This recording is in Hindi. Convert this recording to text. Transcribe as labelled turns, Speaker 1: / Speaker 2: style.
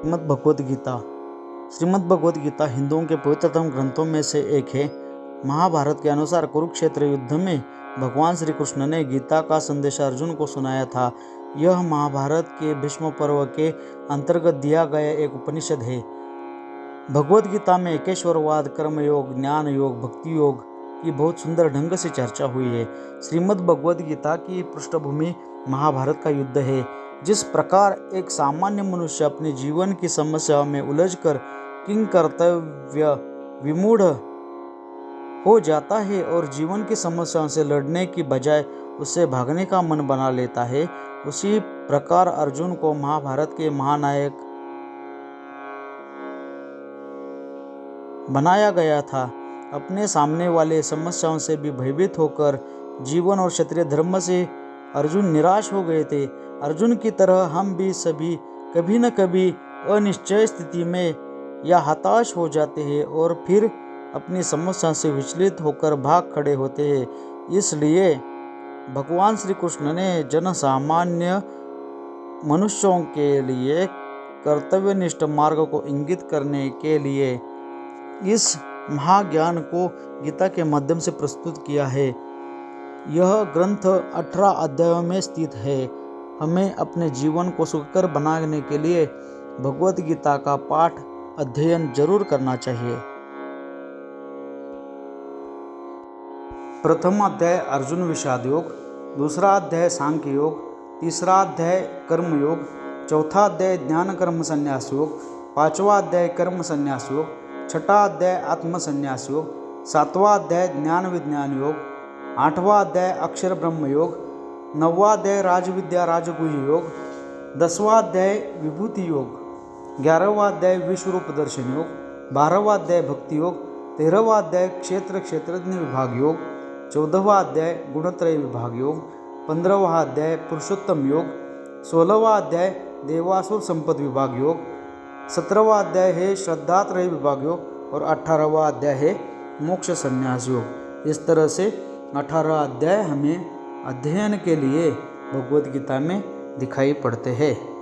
Speaker 1: श्रीमद् भगवद गीता। श्रीमद् भगवद गीता हिंदुओं के पवित्रतम ग्रंथों में से एक है। महाभारत के अनुसार कुरुक्षेत्र युद्ध में भगवान श्री कृष्ण ने गीता का संदेश अर्जुन को सुनाया था। यह महाभारत के भीष्म पर्व के अंतर्गत दिया गया एक उपनिषद है। भगवद गीता में एकेश्वरवाद, कर्मयोग, ज्ञान योग, भक्ति योग की बहुत सुंदर ढंग से चर्चा हुई है। श्रीमद् भगवद गीता की पृष्ठभूमि महाभारत का युद्ध है। जिस प्रकार एक सामान्य मनुष्य अपने जीवन की समस्या में उलझकर किंग कर्तव्य विमूढ़ हो जाता है और जीवन की समस्याओं से लड़ने की बजाय उससे भागने का मन बना लेता है, उसी प्रकार अर्जुन को महाभारत के महानायक बनाया गया था। अपने सामने वाले समस्याओं से भी भयभीत होकर जीवन और क्षत्रिय धर्म से अर्जुन निराश हो गए थे। अर्जुन की तरह हम भी सभी कभी न कभी अनिश्चय स्थिति में या हताश हो जाते हैं और फिर अपनी समस्या से विचलित होकर भाग खड़े होते हैं। इसलिए भगवान श्री कृष्ण ने जन सामान्य मनुष्यों के लिए कर्तव्यनिष्ठ मार्ग को इंगित करने के लिए इस महाज्ञान को गीता के माध्यम से प्रस्तुत किया है। यह ग्रंथ 18 अध्यायों में स्थित है। हमें अपने जीवन को सुखकर बनाने के लिए भगवद गीता का पाठ अध्ययन जरूर करना चाहिए। प्रथम अध्याय अर्जुन विषाद योग, दूसरा अध्याय सांख्य योग, तीसरा अध्याय कर्म योग, चौथा अध्याय ज्ञान कर्म संन्यास योग, पांचवा अध्याय कर्म संन्यास योग, छठा अध्याय आत्म संन्यास योग, सातवां अध्याय ज्ञान विज्ञान योग, आठवां अध्याय अक्षर ब्रह्म योग, नौवां अध्याय राजविद्या राजगुह योग, 10वां अध्याय विभूति योग, 11वां अध्याय विश्वरूप दर्शन योग, 12वां अध्याय भक्ति योग, 13वां अध्याय क्षेत्र क्षेत्रज्ञ विभाग योग, 14वां अध्याय गुणत्रय विभाग योग, 15वां अध्याय पुरुषोत्तम योग, 16वां अध्याय देवासुर संपद विभाग योग, 17वां अध्याय है श्रद्धात्रय विभाग योग और 18वां अध्याय है मोक्ष संन्यास योग। इस तरह से 18 अध्याय हमें अध्ययन के लिए भगवद गीता में दिखाई पड़ते हैं।